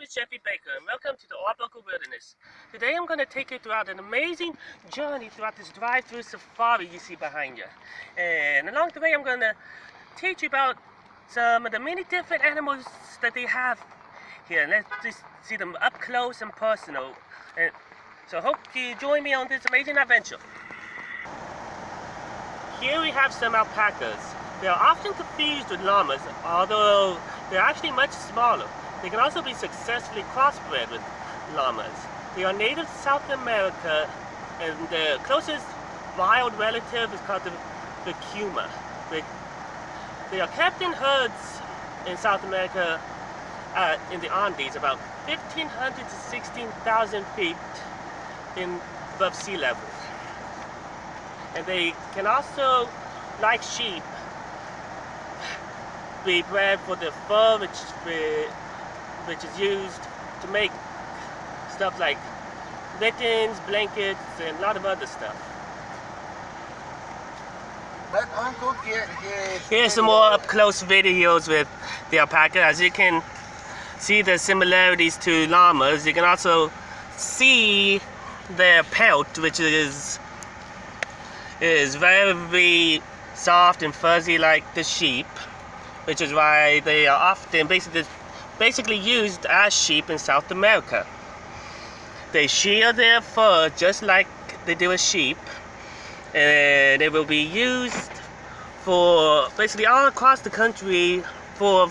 is Jeffery Baker and welcome to the Arbuckle Wilderness. Today I'm going to take you throughout an amazing journey throughout this drive-through safari you see behind you. And along the way I'm going to teach you about some of the many different animals that they have here. Let's just see them up close and personal. And so hope you join me on this amazing adventure. Here we have some alpacas. They are often confused with llamas, although they're actually much smaller. They can also be successfully crossbred with llamas. They are native to South America, and their closest wild relative is called the cuma. They are kept in herds in South America in the Andes, about 1,500 to 16,000 feet above sea level. And they can also, like sheep, be bred for the fur, which is used to make stuff like mittens, blankets, and a lot of other stuff. Let Uncle get his... Here's some more up-close videos with the alpaca. As you can see the similarities to llamas, you can also see their pelt, which is very soft and fuzzy like the sheep, which is why they are often basically used as sheep in South America. They shear their fur just like they do a sheep, and they will be used for basically all across the country for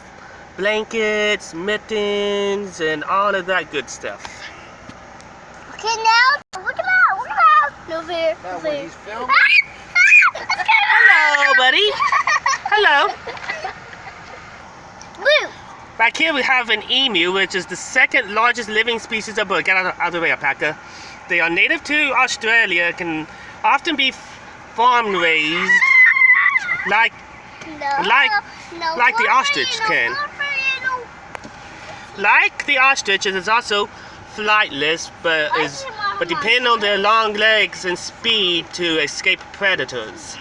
blankets, mittens, and all of that good stuff. Okay, now look him out! Look him out! Over here. Now when he's filming... Hello, buddy. Hello. Blue. Back here we have an emu, which is the second largest living species of bird. Get out of the way, alpaca. They are native to Australia, can often be farm raised like the ostrich can. Like the ostrich, it is also flightless, but depend on their long legs and speed to escape predators.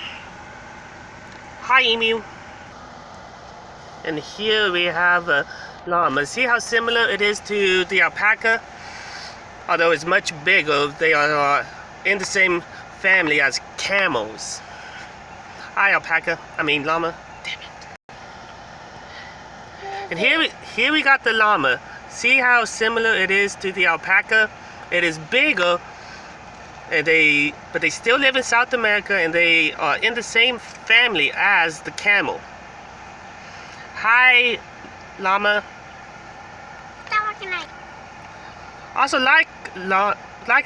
Hi, emu. And here we have a llama. See how similar it is to the alpaca? Although it's much bigger, they are in the same family as camels. Hi, alpaca. Llama. Damn it. And here we got the llama. See how similar it is to the alpaca? It is bigger, and but they still live in South America, and they are in the same family as the camel. Hi, llama. Also, like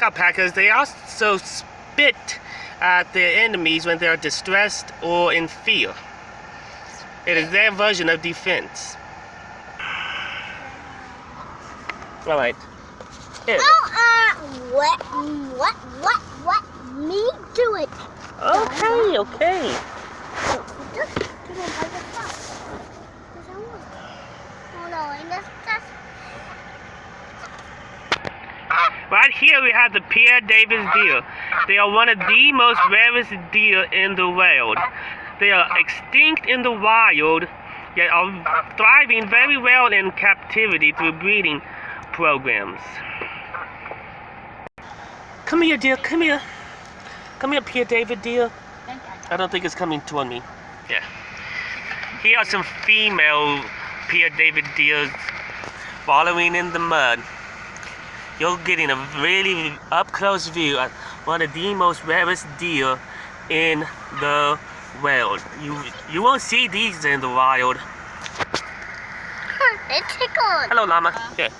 alpacas, they also spit at their enemies when they are distressed or in fear. It is their version of defense. All right. Here. What? Me do it. Okay. Right here we have the Pierre Davis deer. They are one of the most rarest deer in the world. They are extinct in the wild, yet are thriving very well in captivity through breeding programs. Come here, dear. Come here. Come here, Pierre David deer. I don't think it's coming toward me. Yeah. Here are some female Pierre David deer following in the mud. You're getting a really up-close view of one of the most rarest deer in the world. You won't see these in the wild. It tickled. Hello, llama. Yeah.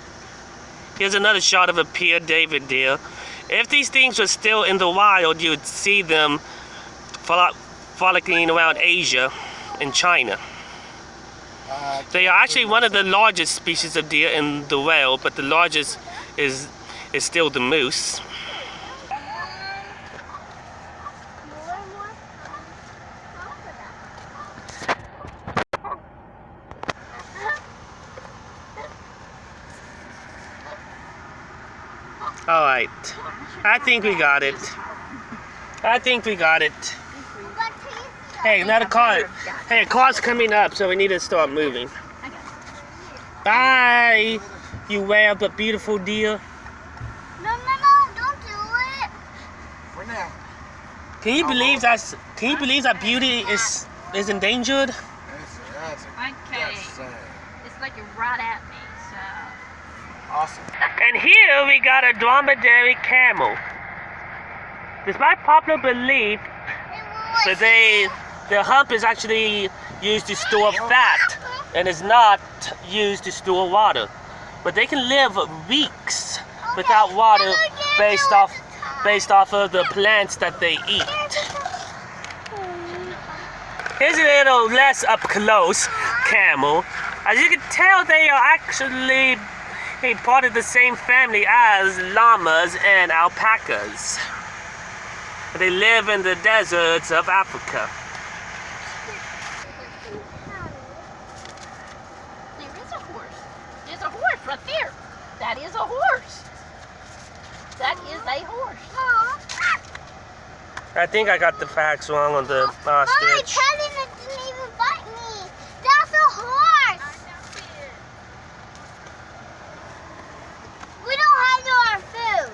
Here's another shot of a Pierre David deer. If these things were still in the wild, you would see them frolicking around Asia and China. They are actually one of the largest species of deer in the world, but the largest is still the moose. All right, I think we got it. Hey, another car. Hey, a car's coming up, so we need to start moving. Bye. you rare but beautiful deer. No, don't do it. For now. Can you believe that beauty is endangered? That's Okay. sad. It's looking right at me, so. Awesome. And here we got a dromedary camel. Despite popular belief that their hump is actually used to store fat and is not used to store water. But they can live weeks without water based off of the plants that they eat. Here's a little less up close camel. As you can tell, they are actually part of the same family as llamas and alpacas. They live in the deserts of Africa. There is a horse. There's a horse right there. That is a horse. That is a horse. I think I got the facts wrong on the Mommy, ostrich. Teddy didn't even bite me. That's a horse. We don't have no our food.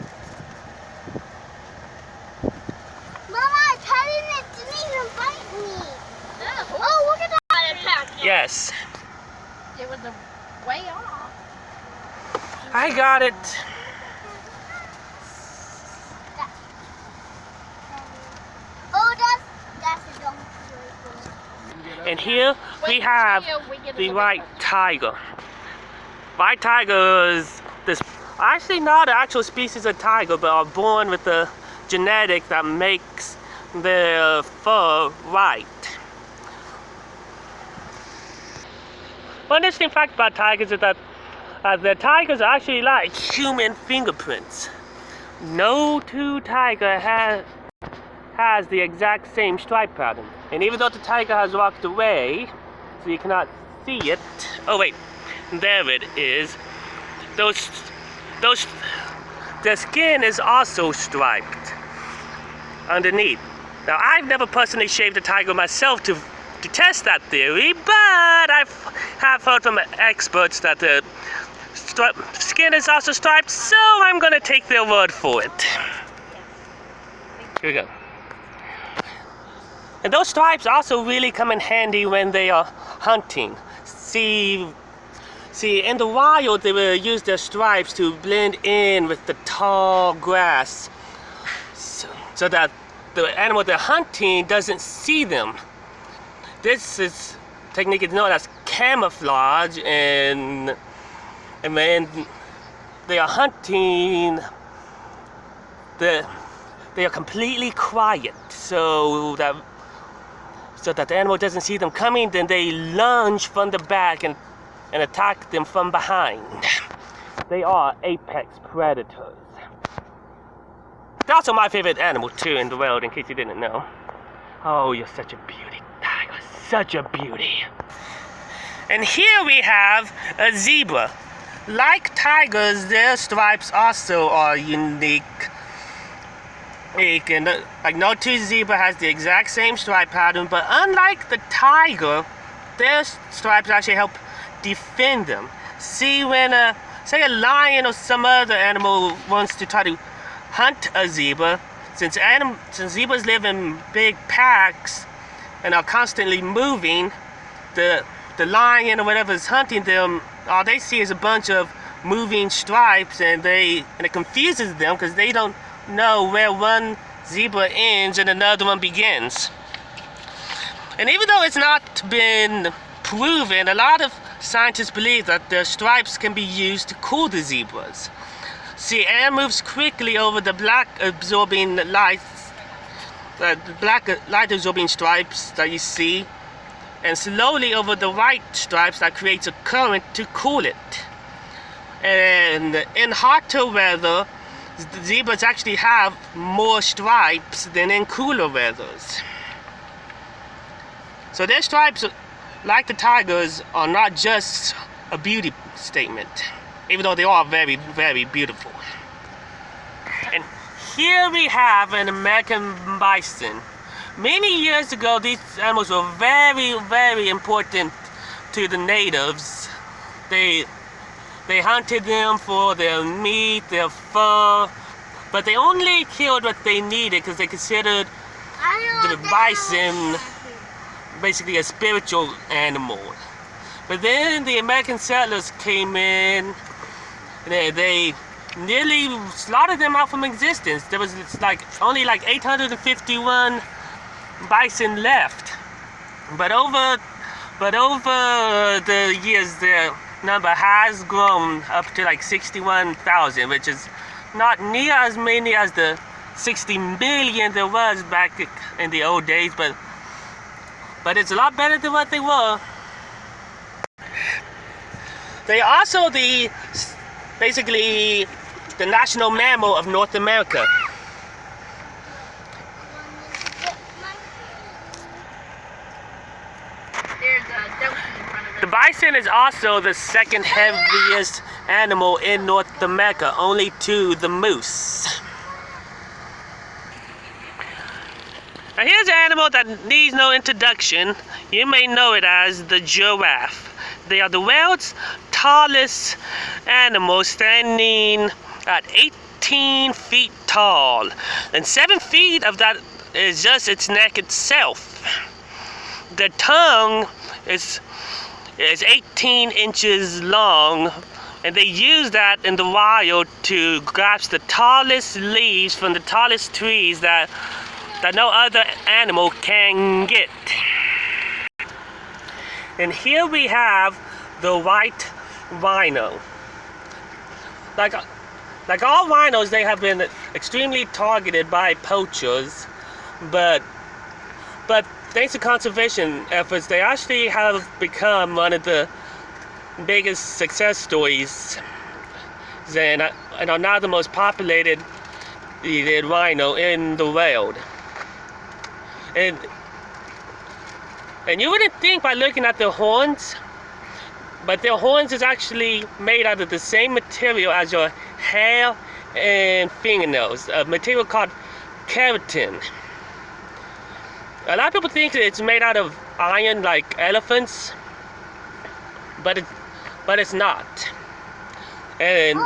Mama, Teddy didn't even bite me. Oh, look at that. Yes, It was a way off. I got it. Oh, that's a donkey right there. And here we have the white tiger. White tigers, this actually not an actual species of tiger, but are born with the genetic that makes their fur white. One interesting fact about tigers is that the tigers are actually like human fingerprints. No two tiger has the exact same stripe pattern. And even though the tiger has walked away, so you cannot see it. Oh wait, there it is. The skin is also striped underneath. Now I've never personally shaved a tiger myself to test that theory, but I have heard from experts that the skin is also striped, so I'm gonna take their word for it. Here we go. And those stripes also really come in handy when they are hunting. See, in the wild, they will use their stripes to blend in with the tall grass, so that the animal they're hunting doesn't see them. This technique is known as camouflage, and when they are hunting, they are completely quiet, so that the animal doesn't see them coming. Then they lunge from the back and attack them from behind. They are apex predators. They're also my favorite animal too in the world, in case you didn't know. Oh, you're such a beauty, tiger, such a beauty. And here we have a zebra. Like tigers, their stripes also are unique. And like no two zebra has the exact same stripe pattern, but unlike the tiger, their stripes actually help defend them. See, when say a lion or some other animal wants to try to hunt a zebra, since zebras live in big packs and are constantly moving, the lion or whatever is hunting them, all they see is a bunch of moving stripes, and it confuses them because they don't know where one zebra ends and another one begins. And even though it's not been proven, a lot of scientists believe that the stripes can be used to cool the zebras. See, air moves quickly over the black absorbing light absorbing stripes that you see, and slowly over the white stripes that creates a current to cool it. And in hotter weather, the zebras actually have more stripes than in cooler weathers. So their stripes, like the tigers, are not just a beauty statement, even though they are very, very beautiful. And here we have an American bison. Many years ago, these animals were very, very important to the natives. They They hunted them for their meat, their fur, but they only killed what they needed because they considered the bison basically a spiritual animal. But then the American settlers came in, and they nearly slaughtered them out from existence. There was only 851 bison left. But over the years, their number has grown up to 61,000, which is not near as many as the 60 million there was back in the old days, but it's a lot better than what they were. They are also basically the national mammal of North America. There's a donkey in front of it. The bison is also the second heaviest animal in North America, only to the moose. Now here's an animal that needs no introduction. You may know it as the giraffe. They are the world's tallest animal, standing at 18 feet tall. And 7 feet of that is just its neck itself. The tongue is 18 inches long, and they use that in the wild to grasp the tallest leaves from the tallest trees that no other animal can get. And here we have the white rhino. Like all rhinos, they have been extremely targeted by poachers, but thanks to conservation efforts, they actually have become one of the biggest success stories, and are now the most populated rhino in the world. And you wouldn't think by looking at their horns, but their horns is actually made out of the same material as your hair and fingernails, a material called keratin. A lot of people think that it's made out of iron like elephants, but it's not. And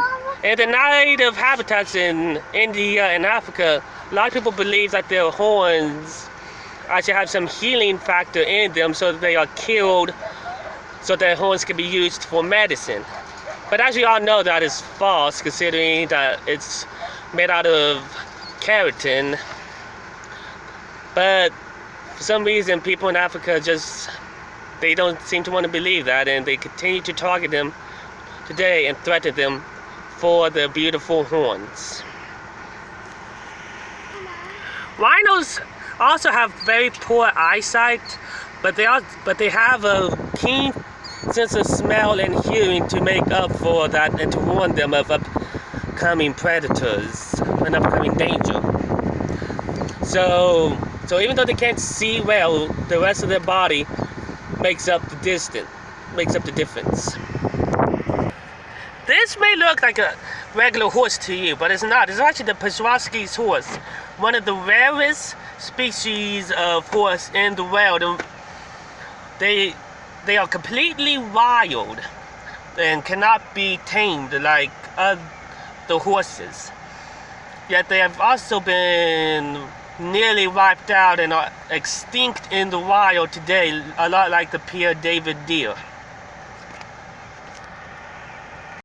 in the native habitats in India and Africa, a lot of people believe that their horns actually have some healing factor in them, so that they are killed so their horns can be used for medicine. But as you all know, that is false, considering that it's made out of keratin. But for some reason, people in Africa they don't seem to want to believe that, and they continue to target them today and threaten them for their beautiful horns. Rhinos also have very poor eyesight, but they have a keen sense of smell and hearing to make up for that and to warn them of upcoming predators and upcoming danger. So even though they can't see well, the rest of their body makes up the difference. This may look like a regular horse to you, but it's not. It's actually the Petroski's horse, one of the rarest species of horse in the world. And they are completely wild and cannot be tamed like the horses. Yet they have also been nearly wiped out and are extinct in the wild today, a lot like the Pierre David deer.